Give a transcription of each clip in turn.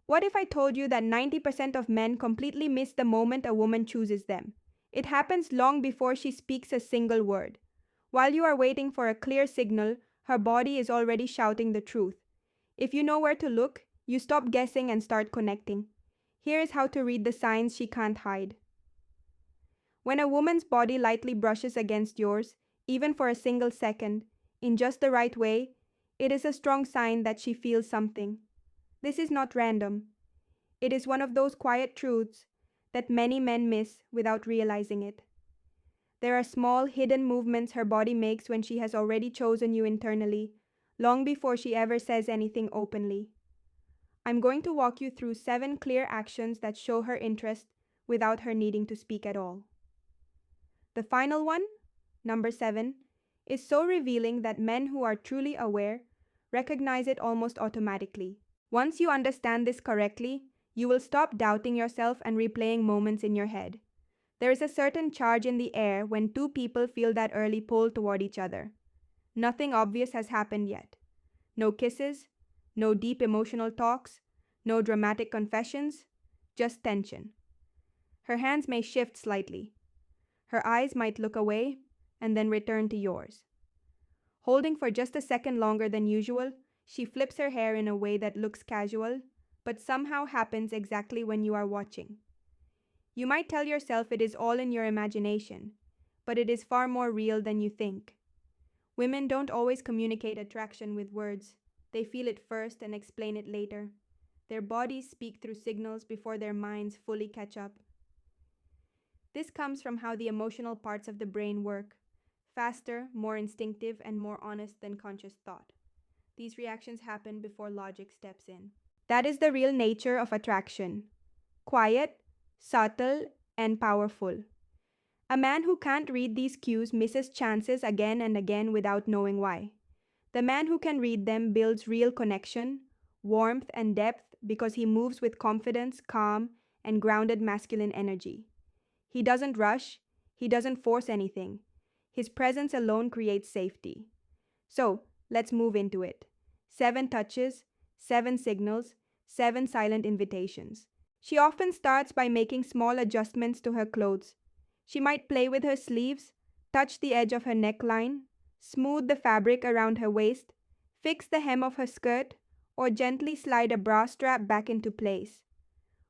What if I told you that 90% of men completely miss the moment a woman chooses them? It happens long before she speaks a single word. While you are waiting for a clear signal, her body is already shouting the truth. If you know where to look, you stop guessing and start connecting. Here is how to read the signs she can't hide. When a woman's body lightly brushes against yours, even for a single second, in just the right way, it is a strong sign that she feels something. This is not random. It is one of those quiet truths that many men miss without realizing it. There are small, hidden movements her body makes when she has already chosen you internally, long before she ever says anything openly. I'm going to walk you through 7 clear actions that show her interest without her needing to speak at all. The final one, number 7, is so revealing that men who are truly aware recognize it almost automatically. Once you understand this correctly, you will stop doubting yourself and replaying moments in your head. There is a certain charge in the air when two people feel that early pull toward each other. Nothing obvious has happened yet. No kisses, no deep emotional talks, no dramatic confessions, just tension. Her hands may shift slightly. Her eyes might look away and then return to yours. Holding for just a second longer than usual, she flips her hair in a way that looks casual, but somehow happens exactly when you are watching. You might tell yourself it is all in your imagination, but it is far more real than you think. Women don't always communicate attraction with words. They feel it first and explain it later. Their bodies speak through signals before their minds fully catch up. This comes from how the emotional parts of the brain work: faster, more instinctive, and more honest than conscious thought. These reactions happen before logic steps in. That is the real nature of attraction: quiet, subtle, and powerful. A man who can't read these cues misses chances again and again without knowing why. The man who can read them builds real connection, warmth, and depth because he moves with confidence, calm, and grounded masculine energy. He doesn't rush, he doesn't force anything. His presence alone creates safety. So, let's move into it. 7 touches, 7 signals, 7 silent invitations. She often starts by making small adjustments to her clothes. She might play with her sleeves, touch the edge of her neckline, smooth the fabric around her waist, fix the hem of her skirt, or gently slide a bra strap back into place.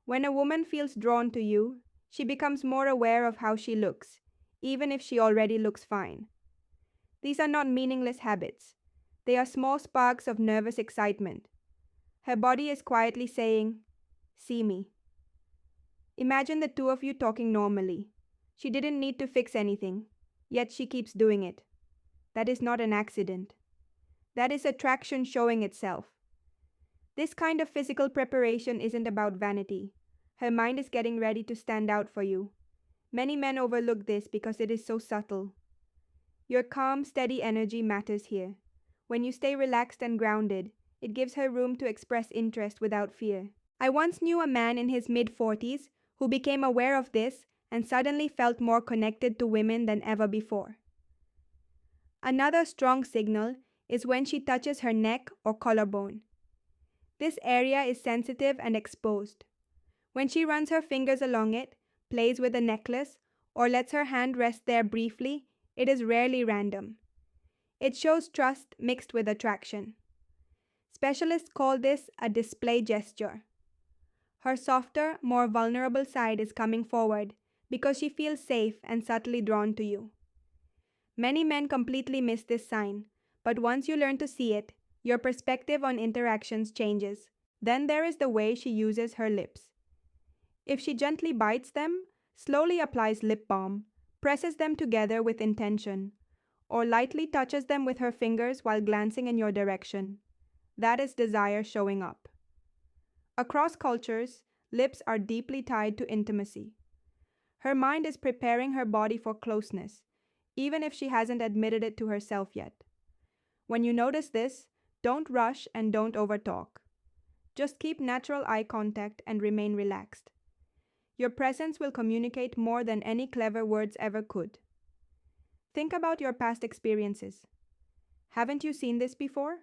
When a woman feels drawn to you, she becomes more aware of how she looks, even if she already looks fine. These are not meaningless habits. They are small sparks of nervous excitement. Her body is quietly saying, "See me." Imagine the two of you talking normally. She didn't need to fix anything, yet she keeps doing it. That is not an accident. That is attraction showing itself. This kind of physical preparation isn't about vanity. Her mind is getting ready to stand out for you. Many men overlook this because it is so subtle. Your calm, steady energy matters here. When you stay relaxed and grounded, it gives her room to express interest without fear. I once knew a man in his mid-40s who became aware of this and suddenly felt more connected to women than ever before. Another strong signal is when she touches her neck or collarbone. This area is sensitive and exposed. When she runs her fingers along it, plays with a necklace, or lets her hand rest there briefly, it is rarely random. It shows trust mixed with attraction. Specialists call this a display gesture. Her softer, more vulnerable side is coming forward because she feels safe and subtly drawn to you. Many men completely miss this sign, but once you learn to see it, your perspective on interactions changes. Then there is the way she uses her lips. If she gently bites them, slowly applies lip balm, presses them together with intention, or lightly touches them with her fingers while glancing in your direction, that is desire showing up. Across cultures, lips are deeply tied to intimacy. Her mind is preparing her body for closeness, even if she hasn't admitted it to herself yet. When you notice this, don't rush and don't overtalk. Just keep natural eye contact and remain relaxed. Your presence will communicate more than any clever words ever could. Think about your past experiences. Haven't you seen this before?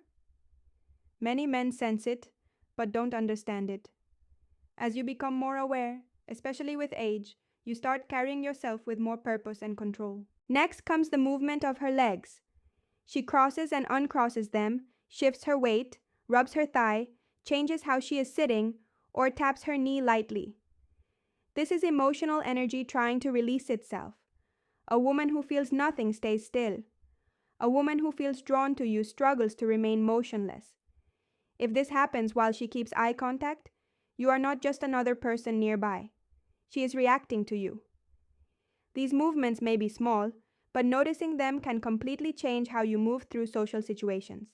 Many men sense it, but don't understand it. As you become more aware, especially with age, you start carrying yourself with more purpose and control. Next comes the movement of her legs. She crosses and uncrosses them, shifts her weight, rubs her thigh, changes how she is sitting, or taps her knee lightly. This is emotional energy trying to release itself. A woman who feels nothing stays still. A woman who feels drawn to you struggles to remain motionless. If this happens while she keeps eye contact, you are not just another person nearby. She is reacting to you. These movements may be small, but noticing them can completely change how you move through social situations.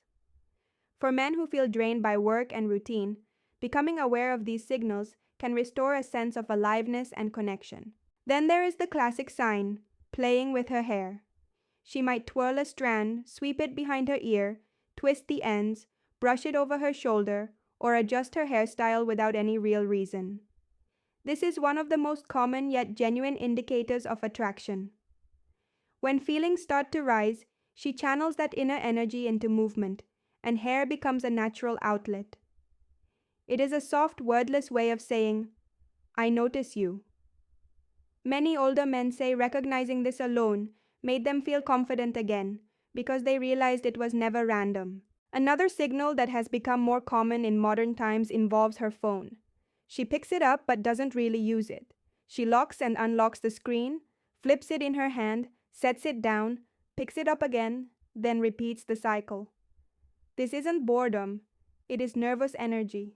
For men who feel drained by work and routine, becoming aware of these signals can restore a sense of aliveness and connection. Then there is the classic sign, playing with her hair. She might twirl a strand, sweep it behind her ear, twist the ends, brush it over her shoulder, or adjust her hairstyle without any real reason. This is one of the most common yet genuine indicators of attraction. When feelings start to rise, she channels that inner energy into movement, and hair becomes a natural outlet. It is a soft, wordless way of saying, I notice you. Many older men say recognizing this alone made them feel confident again because they realized it was never random. Another signal that has become more common in modern times involves her phone. She picks it up but doesn't really use it. She locks and unlocks the screen, flips it in her hand, sets it down, picks it up again, then repeats the cycle. This isn't boredom, it is nervous energy.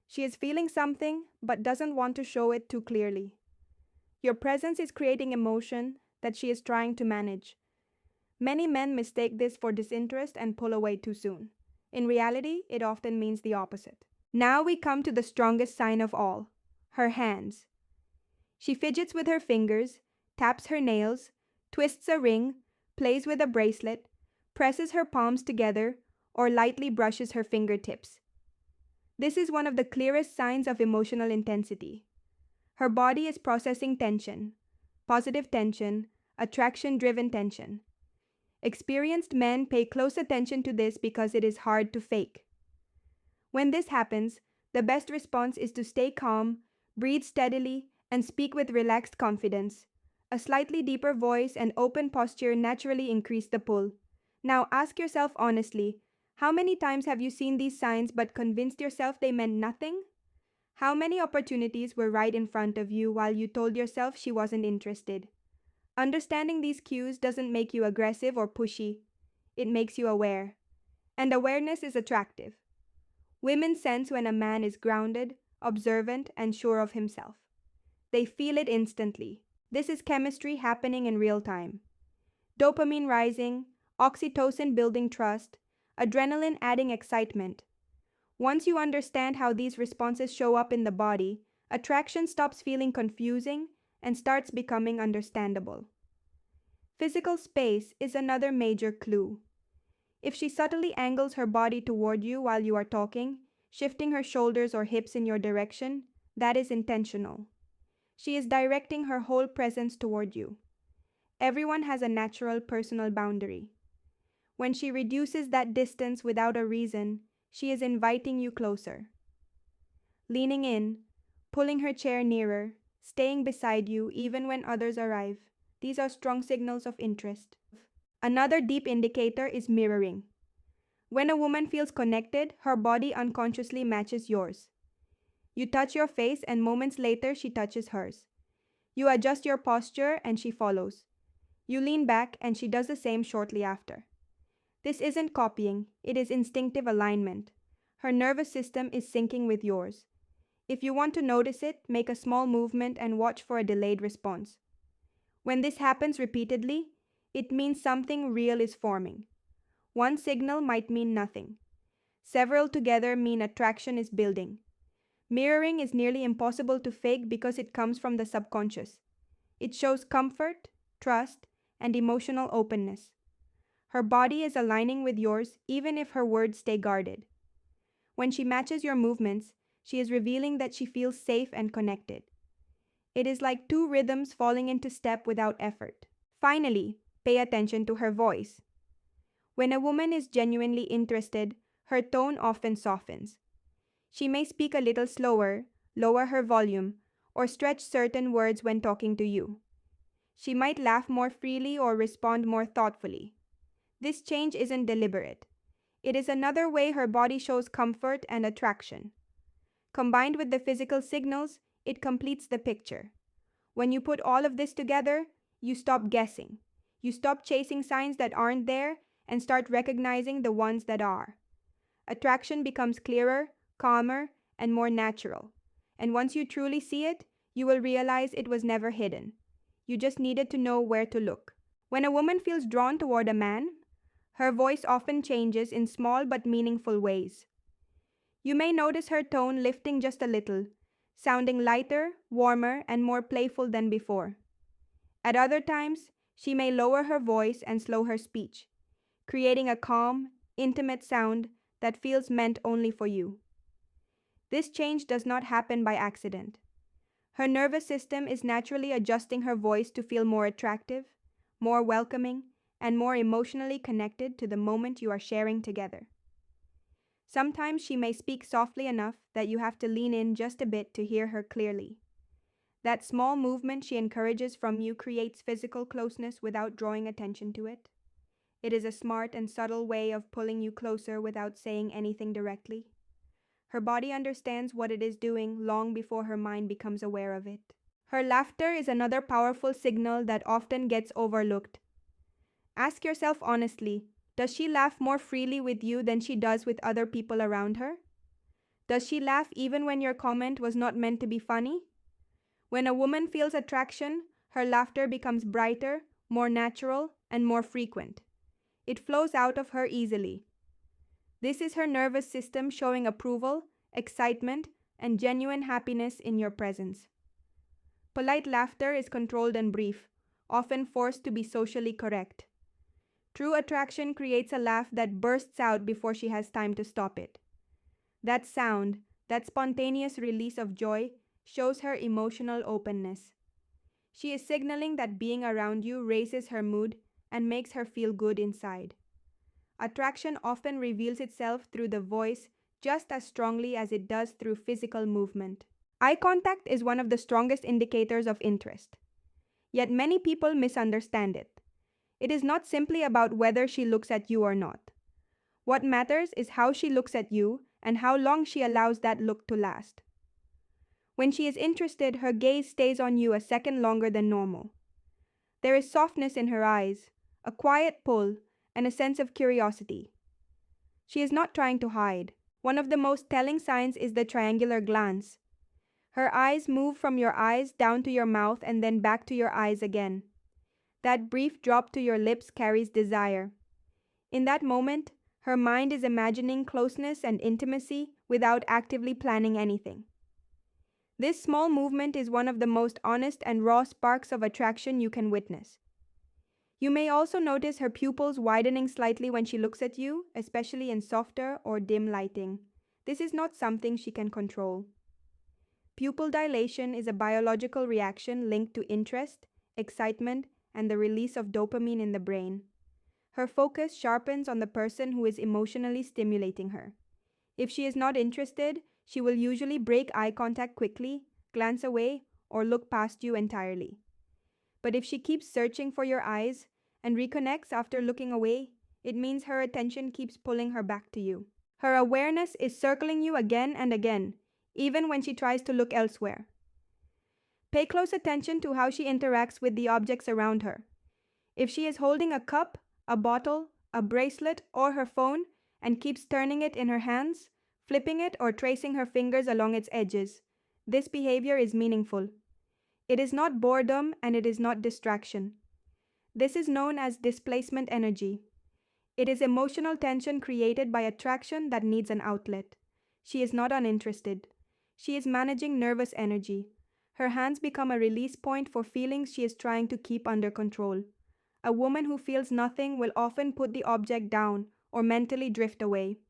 She is feeling something but doesn't want to show it too clearly. Your presence is creating emotion that she is trying to manage. Many men mistake this for disinterest and pull away too soon. In reality, it often means the opposite. Now we come to the strongest sign of all, her hands. She fidgets with her fingers, taps her nails, twists a ring, plays with a bracelet, presses her palms together, or lightly brushes her fingertips. This is one of the clearest signs of emotional intensity. Her body is processing tension, positive tension, attraction-driven tension. Experienced men pay close attention to this because it is hard to fake. When this happens, the best response is to stay calm, breathe steadily, and speak with relaxed confidence. A slightly deeper voice and open posture naturally increase the pull. Now ask yourself honestly, how many times have you seen these signs but convinced yourself they meant nothing? How many opportunities were right in front of you while you told yourself she wasn't interested? Understanding these cues doesn't make you aggressive or pushy. It makes you aware. And awareness is attractive. Women sense when a man is grounded, observant, and sure of himself. They feel it instantly. This is chemistry happening in real time. Dopamine rising, oxytocin building trust, adrenaline adding excitement. Once you understand how these responses show up in the body, attraction stops feeling confusing and starts becoming understandable. Physical space is another major clue. If she subtly angles her body toward you while you are talking, shifting her shoulders or hips in your direction, that is intentional. She is directing her whole presence toward you. Everyone has a natural personal boundary. When she reduces that distance without a reason, she is inviting you closer. Leaning in, pulling her chair nearer, staying beside you even when others arrive. These are strong signals of interest. Another deep indicator is mirroring. When a woman feels connected, her body unconsciously matches yours. You touch your face and moments later she touches hers. You adjust your posture and she follows. You lean back and she does the same shortly after. This isn't copying, it is instinctive alignment. Her nervous system is syncing with yours. If you want to notice it, make a small movement and watch for a delayed response. When this happens repeatedly, it means something real is forming. One signal might mean nothing. Several together mean attraction is building. Mirroring is nearly impossible to fake because it comes from the subconscious. It shows comfort, trust, and emotional openness. Her body is aligning with yours even if her words stay guarded. When she matches your movements, she is revealing that she feels safe and connected. It is like two rhythms falling into step without effort. Finally, pay attention to her voice. When a woman is genuinely interested, her tone often softens. She may speak a little slower, lower her volume, or stretch certain words when talking to you. She might laugh more freely or respond more thoughtfully. This change isn't deliberate. It is another way her body shows comfort and attraction. Combined with the physical signals, it completes the picture. When you put all of this together, you stop guessing. You stop chasing signs that aren't there and start recognizing the ones that are. Attraction becomes clearer, calmer, and more natural. And once you truly see it, you will realize it was never hidden. You just needed to know where to look. When a woman feels drawn toward a man, her voice often changes in small but meaningful ways. You may notice her tone lifting just a little, sounding lighter, warmer, and more playful than before. At other times, she may lower her voice and slow her speech, creating a calm, intimate sound that feels meant only for you. This change does not happen by accident. Her nervous system is naturally adjusting her voice to feel more attractive, more welcoming, and more emotionally connected to the moment you are sharing together. Sometimes she may speak softly enough that you have to lean in just a bit to hear her clearly. That small movement she encourages from you creates physical closeness without drawing attention to it. It is a smart and subtle way of pulling you closer without saying anything directly. Her body understands what it is doing long before her mind becomes aware of it. Her laughter is another powerful signal that often gets overlooked. Ask yourself honestly, does she laugh more freely with you than she does with other people around her? Does she laugh even when your comment was not meant to be funny? When a woman feels attraction, her laughter becomes brighter, more natural, and more frequent. It flows out of her easily. This is her nervous system showing approval, excitement, and genuine happiness in your presence. Polite laughter is controlled and brief, often forced to be socially correct. True attraction creates a laugh that bursts out before she has time to stop it. That sound, that spontaneous release of joy, shows her emotional openness. She is signaling that being around you raises her mood and makes her feel good inside. Attraction often reveals itself through the voice just as strongly as it does through physical movement. Eye contact is one of the strongest indicators of interest. Yet many people misunderstand it. It is not simply about whether she looks at you or not. What matters is how she looks at you and how long she allows that look to last. When she is interested, her gaze stays on you a second longer than normal. There is softness in her eyes, a quiet pull, and a sense of curiosity. She is not trying to hide. One of the most telling signs is the triangular glance. Her eyes move from your eyes down to your mouth and then back to your eyes again. That brief drop to your lips carries desire. In that moment, her mind is imagining closeness and intimacy without actively planning anything. This small movement is one of the most honest and raw sparks of attraction you can witness. You may also notice her pupils widening slightly when she looks at you, especially in softer or dim lighting. This is not something she can control. Pupil dilation is a biological reaction linked to interest, excitement, and the release of dopamine in the brain. Her focus sharpens on the person who is emotionally stimulating her. If she is not interested, she will usually break eye contact quickly, glance away, or look past you entirely. But if she keeps searching for your eyes and reconnects after looking away, it means her attention keeps pulling her back to you. Her awareness is circling you again and again, even when she tries to look elsewhere. Pay close attention to how she interacts with the objects around her. If she is holding a cup, a bottle, a bracelet, or her phone and keeps turning it in her hands, flipping it, or tracing her fingers along its edges, this behavior is meaningful. It is not boredom and it is not distraction. This is known as displacement energy. It is emotional tension created by attraction that needs an outlet. She is not uninterested. She is managing nervous energy. Her hands become a release point for feelings she is trying to keep under control. A woman who feels nothing will often put the object down or mentally drift away.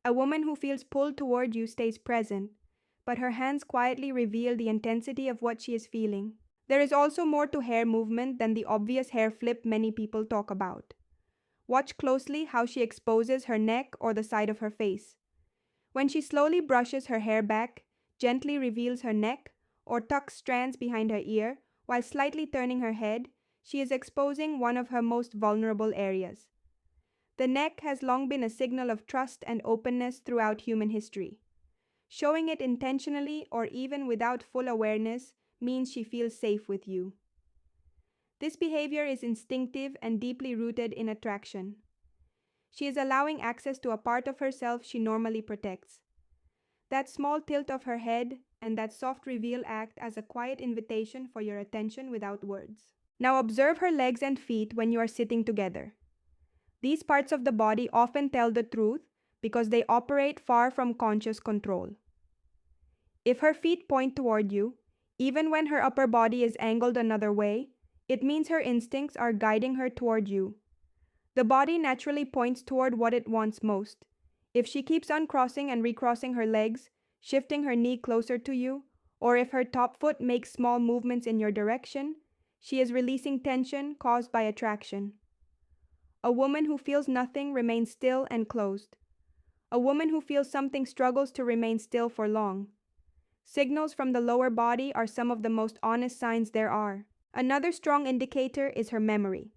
A woman who feels pulled toward you stays present, but her hands quietly reveal the intensity of what she is feeling. There is also more to hair movement than the obvious hair flip many people talk about. Watch closely how she exposes her neck or the side of her face. When she slowly brushes her hair back, gently reveals her neck or tucks strands behind her ear while slightly turning her head, she is exposing one of her most vulnerable areas. The neck has long been a signal of trust and openness throughout human history. Showing it intentionally or even without full awareness means she feels safe with you. This behavior is instinctive and deeply rooted in attraction. She is allowing access to a part of herself she normally protects. That small tilt of her head and that soft reveal act as a quiet invitation for your attention without words. Now observe her legs and feet when you are sitting together. These parts of the body often tell the truth because they operate far from conscious control. If her feet point toward you, even when her upper body is angled another way, it means her instincts are guiding her toward you. The body naturally points toward what it wants most. If she keeps uncrossing and recrossing her legs, shifting her knee closer to you, or if her top foot makes small movements in your direction, she is releasing tension caused by attraction. A woman who feels nothing remains still and closed. A woman who feels something struggles to remain still for long. Signals from the lower body are some of the most honest signs there are. Another strong indicator is her memory.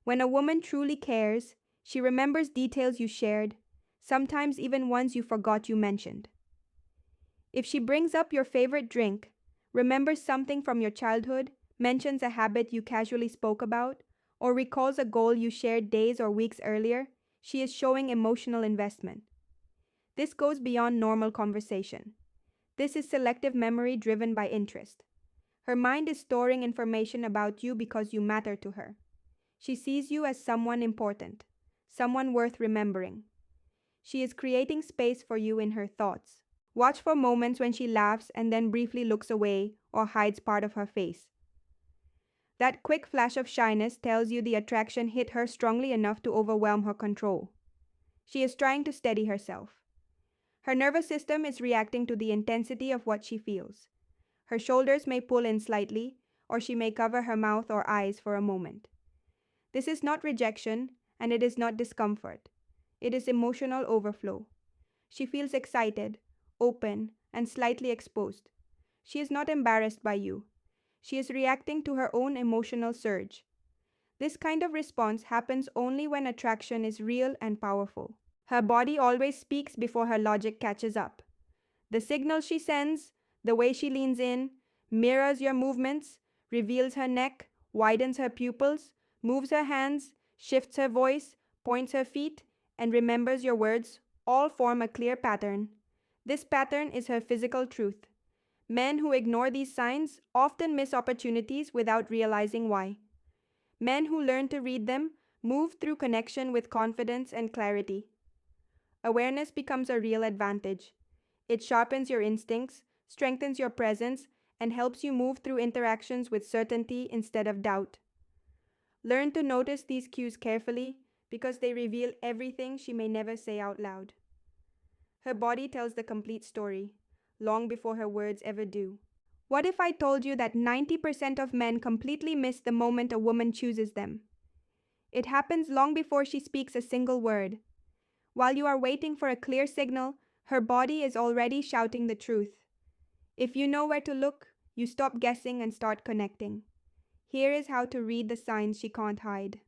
When a woman truly cares, she remembers details you shared, sometimes even ones you forgot you mentioned. If she brings up your favorite drink, remembers something from your childhood, mentions a habit you casually spoke about, or recalls a goal you shared days or weeks earlier, she is showing emotional investment. This goes beyond normal conversation. This is selective memory driven by interest. Her mind is storing information about you because you matter to her. She sees you as someone important, someone worth remembering. She is creating space for you in her thoughts. Watch for moments when she laughs and then briefly looks away or hides part of her face. That quick flash of shyness tells you the attraction hit her strongly enough to overwhelm her control. She is trying to steady herself. Her nervous system is reacting to the intensity of what she feels. Her shoulders may pull in slightly, or she may cover her mouth or eyes for a moment. This is not rejection, and it is not discomfort. It is emotional overflow. She feels excited, open, and slightly exposed. She is not embarrassed by you. She is reacting to her own emotional surge. This kind of response happens only when attraction is real and powerful. Her body always speaks before her logic catches up. The signal she sends, the way she leans in, mirrors your movements, reveals her neck, widens her pupils, moves her hands, shifts her voice, points her feet, and remembers your words, all form a clear pattern. This pattern is her physical truth. Men who ignore these signs often miss opportunities without realizing why. Men who learn to read them move through connection with confidence and clarity. Awareness becomes a real advantage. It sharpens your instincts, strengthens your presence, and helps you move through interactions with certainty instead of doubt. Learn to notice these cues carefully because they reveal everything she may never say out loud. Her body tells the complete story, long before her words ever do. What if I told you that 90% of men completely miss the moment a woman chooses them? It happens long before she speaks a single word. While you are waiting for a clear signal, her body is already shouting the truth. If you know where to look, you stop guessing and start connecting. Here is how to read the signs she can't hide.